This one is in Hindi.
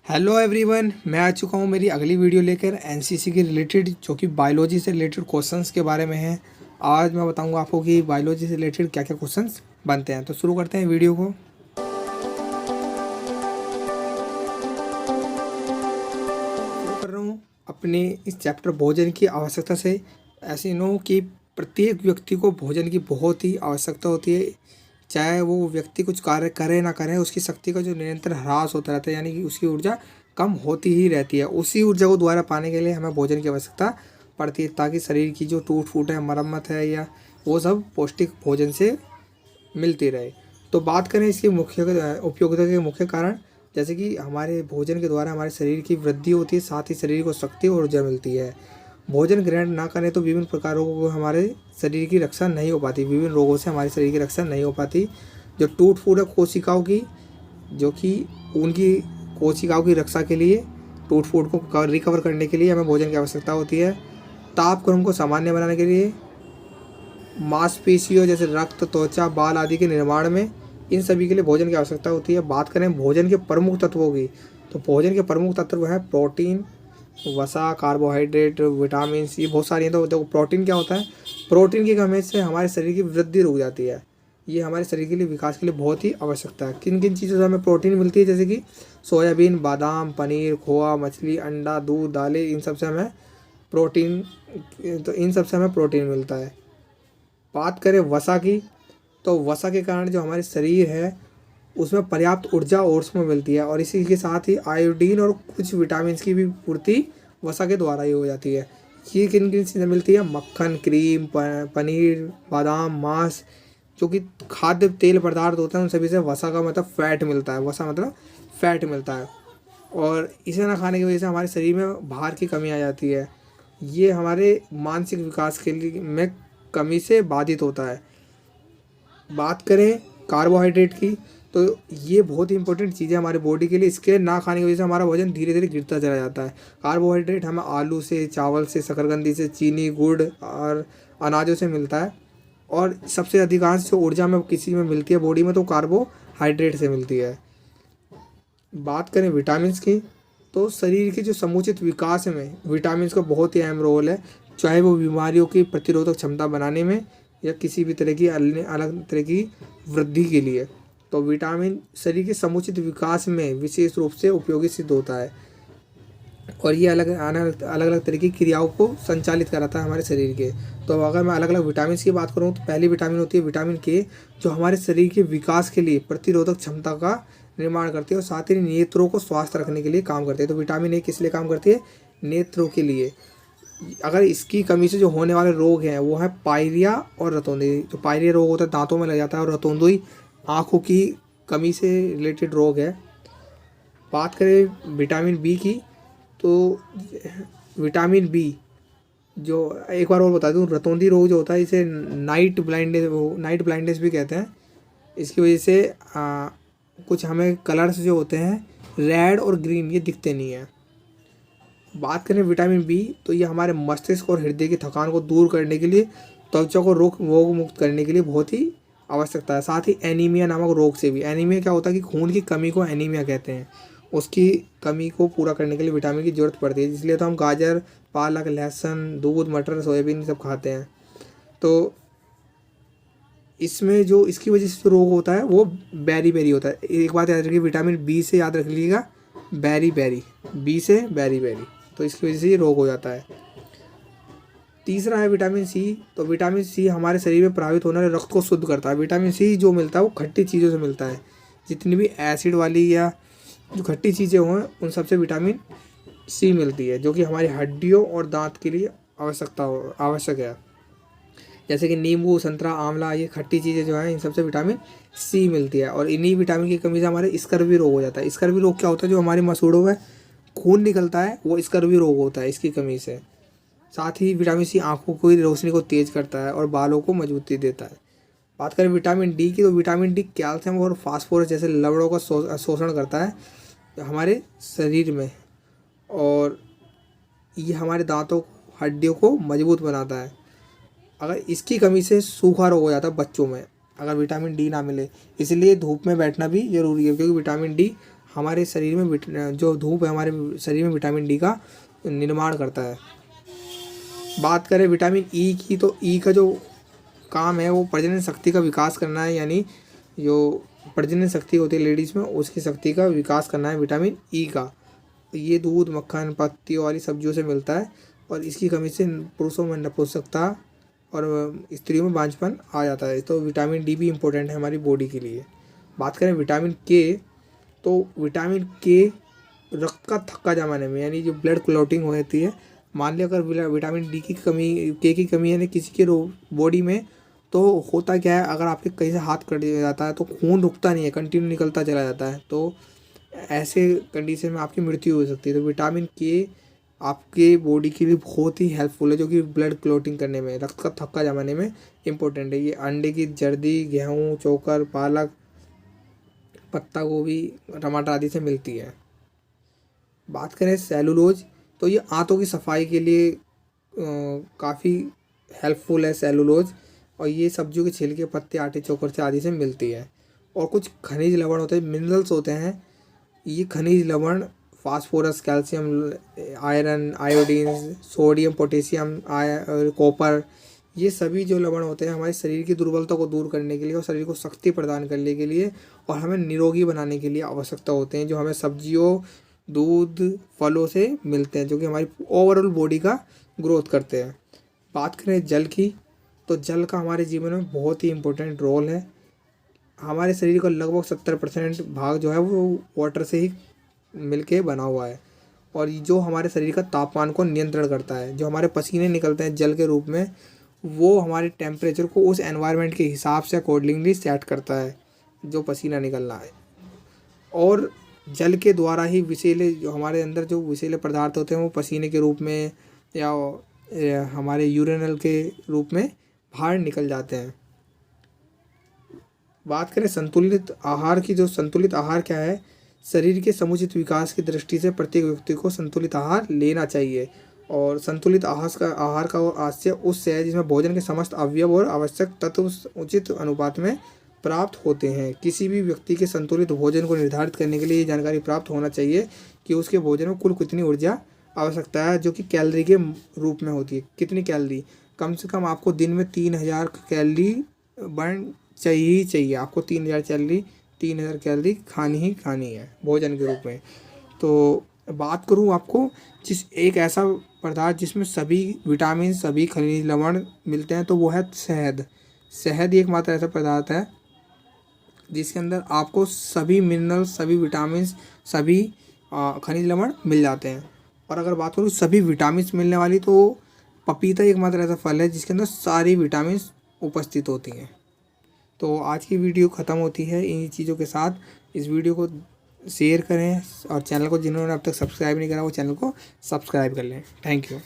हेलो एवरीवन, मैं आ चुका हूँ मेरी अगली वीडियो लेकर एनसीसी के रिलेटेड, जो कि बायोलॉजी से रिलेटेड क्वेश्चंस के बारे में है। आज मैं बताऊँगा आपको कि बायोलॉजी से रिलेटेड क्या क्या क्वेश्चंस बनते हैं। तो शुरू करते हैं वीडियो को। शुरू कर रहा हूँ अपने इस चैप्टर भोजन की आवश्यकता से। ऐसे नो कि प्रत्येक व्यक्ति को भोजन की बहुत ही आवश्यकता होती है। चाहे वो व्यक्ति कुछ कार्य करे ना करे, उसकी शक्ति का जो निरंतर ह्रास होता रहता है, यानी कि उसकी ऊर्जा कम होती ही रहती है। उसी ऊर्जा को दोबारा पाने के लिए हमें भोजन की आवश्यकता पड़ती है, ताकि शरीर की जो टूट फूट है, मरम्मत है, या वो सब पौष्टिक भोजन से मिलती रहे। तो बात करें इसकी मुख्य उपयोगिता के मुख्य कारण, जैसे कि हमारे भोजन के द्वारा हमारे शरीर की वृद्धि होती है, साथ ही शरीर को शक्ति और ऊर्जा मिलती है। भोजन ग्रहण ना करें तो विभिन्न प्रकारों को हमारे शरीर की रक्षा नहीं हो पाती, विभिन्न रोगों से हमारे शरीर की रक्षा नहीं हो पाती। जो टूट फूट है कोशिकाओं की, जो कि उनकी कोशिकाओं की रक्षा के लिए, टूट फूट को रिकवर करने के लिए हमें भोजन की आवश्यकता होती है। तापक्रम को सामान्य बनाने के लिए, मांसपेशियों जैसे रक्त, त्वचा, बाल आदि के निर्माण में, इन सभी के लिए भोजन की आवश्यकता होती है। बात करें भोजन के प्रमुख तत्वों की, तो भोजन के प्रमुख तत्व हैं प्रोटीन, वसा, कार्बोहाइड्रेट, विटामिन, ये बहुत सारी हैं। तो देखो प्रोटीन क्या होता है। प्रोटीन की कमी से हमारे शरीर की वृद्धि रुक जाती है। ये हमारे शरीर के लिए, विकास के लिए बहुत ही आवश्यकता है। किन किन चीज़ों से हमें प्रोटीन मिलती है, जैसे कि सोयाबीन, बादाम, पनीर, खोआ, मछली, अंडा, दूध, दालें, इन सब से हमें प्रोटीन, तो इन सब से हमें प्रोटीन मिलता है। बात करें वसा की, तो वसा के कारण जो हमारे शरीर है उसमें पर्याप्त ऊर्जा और उसमें मिलती है, और इसी के साथ ही आयोडीन और कुछ विटामिन की भी पूर्ति वसा के द्वारा ही हो जाती है। ये किन किन चीज़ें मिलती है, मक्खन, क्रीम, पनीर, बादाम, मांस, जो कि खाद्य तेल पदार्थ होते हैं, उन सभी से वसा का मतलब फैट मिलता है। वसा मतलब फैट मिलता है, और इसे ना खाने की वजह से हमारे शरीर में भार की कमी आ जाती है। ये हमारे मानसिक विकास के लिए में कमी से बाधित होता है। बात करें कार्बोहाइड्रेट की, तो ये बहुत ही इंपॉर्टेंट चीज़ है हमारे बॉडी के लिए। इसके ना खाने की वजह से हमारा वजन धीरे धीरे गिरता चला जाता है। कार्बोहाइड्रेट हमें आलू से, चावल से, शकरकंदी से, चीनी, गुड़ और अनाजों से मिलता है। और सबसे अधिकांश जो ऊर्जा में किसी में मिलती है बॉडी में, तो कार्बोहाइड्रेट से मिलती है। बात करें विटामिन्स की, तो शरीर के जो समुचित विकास में विटामिन्स का बहुत ही अहम रोल है, चाहे वो बीमारियों की प्रतिरोधक क्षमता बनाने में, या किसी भी तरह की अलग तरह की वृद्धि के लिए। तो विटामिन शरीर के समुचित विकास में विशेष रूप से उपयोगी सिद्ध होता है, और ये अलग अलग तरह की क्रियाओं को संचालित कराता है हमारे शरीर के। तो अगर मैं अलग अलग विटामिन की बात करूँ, तो पहली विटामिन होती है विटामिन के, जो हमारे शरीर के विकास के लिए प्रतिरोधक क्षमता का निर्माण करती है, और साथ ही नेत्रों को स्वस्थ रखने के लिए काम करती है। तो विटामिन ए किस लिए काम करती है, नेत्रों के लिए। अगर इसकी कमी से जो होने वाले रोग हैं वो है पायरिया और रतौंधी। जो पायरिया रोग होता है दांतों में लग जाता है, और रतौंधी आँखों की कमी से रिलेटेड रोग है। बात करें विटामिन बी की, तो विटामिन बी, जो एक बार और बता दूं, रतौंधी रोग जो होता है इसे नाइट ब्लाइंडनेस भी कहते हैं। इसकी वजह से कुछ हमें कलर्स जो होते हैं रेड और ग्रीन, ये दिखते नहीं हैं। बात करें विटामिन बी, तो ये हमारे मस्तिष्क और हृदय की थकान को दूर करने के लिए, त्वचा को रोग मुक्त करने के लिए बहुत ही आवश्यकता है। साथ ही एनीमिया नामक रोग से भी, एनीमिया क्या होता है कि खून की कमी को एनीमिया कहते हैं, उसकी कमी को पूरा करने के लिए विटामिन की जरूरत पड़ती है। इसलिए तो हम गाजर, पालक, लहसुन, दूध, मटर, सोयाबीन सब खाते हैं। तो इसमें जो इसकी वजह से जो रोग होता है वो बेरी बेरी होता है। एक बात याद रखिए, विटामिन बी से याद रख लीजिएगा, बेरी बेरी, बी से बेरी बेरी, तो इसकी वजह से ये रोग हो जाता है। तीसरा है विटामिन सी। तो विटामिन सी हमारे शरीर में प्रभावित होने वाले रक्त को शुद्ध करता है। विटामिन सी जो मिलता है वो खट्टी चीज़ों से मिलता है। जितनी भी एसिड वाली या जो खट्टी चीज़ें हों, उन सबसे विटामिन सी मिलती है, जो कि हमारी हड्डियों और दांत के लिए आवश्यक है। जैसे कि नींबू, संतरा, आंवला, ये खट्टी चीज़ें जो हैं, इन सबसे विटामिन सी मिलती है। और इन्हीं विटामिन की कमी से हमारे स्कर्वी रोग हो जाता है। स्कर्वी रोग क्या होता है, जो हमारे मसूड़ों में खून निकलता है, वो स्कर्वी रोग होता है इसकी कमी से। साथ ही विटामिन सी आँखों की रोशनी को तेज करता है और बालों को मजबूती देता है। बात करें विटामिन डी की, तो विटामिन डी कैल्शियम और फास्फोरस जैसे लवणों का शोषण करता है हमारे शरीर में, और ये हमारे दांतों, हड्डियों को मजबूत बनाता है। अगर इसकी कमी से सूखा रोग हो जाता है बच्चों में, अगर विटामिन डी ना मिले। इसलिए धूप में बैठना भी ज़रूरी है, क्योंकि विटामिन डी हमारे शरीर में जो धूप है हमारे शरीर में विटामिन डी का निर्माण करता है। बात करें विटामिन ई की, तो ई का जो काम है वो प्रजनन शक्ति का विकास करना है, यानी जो प्रजनन शक्ति होती है लेडीज़ में उसकी शक्ति का विकास करना है विटामिन ई का। ये दूध, मक्खन, पत्तियों वाली सब्जियों से मिलता है और इसकी कमी से पुरुषों में नपुंसकता और स्त्रियों में बांझपन आ जाता है। तो विटामिन डी भी इम्पोर्टेंट है हमारी बॉडी के लिए। बात करें विटामिन के, तो विटामिन के रक्त का थक्का जमाने में, यानी जो ब्लड क्लॉटिंग होती है, मान लिया अगर विटामिन डी की कमी, के की कमी है किसी के बॉडी में, तो होता क्या है, अगर आपके कहीं से हाथ कट जाता है तो खून रुकता नहीं है, कंटिन्यू निकलता चला जाता है, तो ऐसे कंडीशन में आपकी मृत्यु हो सकती है। तो विटामिन के आपके बॉडी के लिए बहुत ही हेल्पफुल है, जो कि ब्लड क्लॉटिंग करने में, रक्त का थक्का जमाने में इम्पोर्टेंट है। ये अंडे की जर्दी, गेहूँ, चोकर, पालक, पत्ता गोभी, टमाटर आदि से मिलती है। बात करें सेलुलोज, तो ये आंतों की सफाई के लिए काफ़ी हेल्पफुल है सेलुलोज, और ये सब्जियों के छिलके, पत्ते, आटे, चोकर से आदि से मिलती है। और कुछ खनिज लवण होते हैं, मिनरल्स होते हैं, ये खनिज लवण phosphorus, calcium, iron, iodine, sodium, potassium, copper, ये सभी जो लवण होते हैं हमारे शरीर की दुर्बलता को दूर करने के लिए और शरीर को शक्ति प्रदान करने के लिए और हमें निरोगी बनाने के लिए आवश्यकता होते हैं, जो हमें सब्जियों, दूध, फलों से मिलते हैं, जो कि हमारी ओवरऑल बॉडी का ग्रोथ करते हैं। बात करें जल की, तो जल का हमारे जीवन में बहुत ही इम्पोर्टेंट रोल है। हमारे शरीर का लगभग 70% भाग जो है वो वाटर से ही मिलके बना हुआ है, और जो हमारे शरीर का तापमान को नियंत्रण करता है। जो हमारे पसीने निकलते हैं जल के रूप में, वो हमारे टेम्परेचर को उस एनवायरनमेंट के हिसाब से अकॉर्डिंगली सेट करता है जो पसीना निकलना है। और जल के द्वारा ही विषैले, जो हमारे अंदर जो विषैले पदार्थ होते हैं वो पसीने के रूप में या हमारे यूरिनल के रूप में बाहर निकल जाते हैं। बात करें संतुलित आहार की, जो संतुलित आहार क्या है, शरीर के समुचित विकास की दृष्टि से प्रत्येक व्यक्ति को संतुलित आहार लेना चाहिए। और संतुलित आहार का आशय उससे है जिसमें भोजन के समस्त अवयव और आवश्यक तत्व उचित अनुपात में प्राप्त होते हैं। किसी भी व्यक्ति के संतुलित भोजन को निर्धारित करने के लिए ये जानकारी प्राप्त होना चाहिए कि उसके भोजन में कुल कितनी ऊर्जा आवश्यकता है, जो कि कैलोरी के रूप में होती है। कितनी कैलोरी, कम से कम आपको दिन में 3000 कैलोरी बर्न चाहिए। आपको 3000 कैलोरी खानी ही खानी है भोजन के रूप में। तो बात करूँ आपको एक ऐसा पदार्थ जिसमें सभी विटामिन, सभी खनिज लवण मिलते हैं, तो वो है शहद। शहद एक मात्र ऐसा पदार्थ है जिसके अंदर आपको सभी मिनरल्स, सभी विटामिन, सभी खनिज लवण मिल जाते हैं। और अगर बात करूँ सभी विटामिन मिलने वाली, तो पपीता एक मात्र ऐसा फल है जिसके अंदर सारी विटामिन उपस्थित होती हैं। तो आज की वीडियो ख़त्म होती है इन चीज़ों के साथ। इस वीडियो को शेयर करें और चैनल को जिन्होंने अब तक सब्सक्राइब नहीं करा वो चैनल को सब्सक्राइब कर लें। Thank you.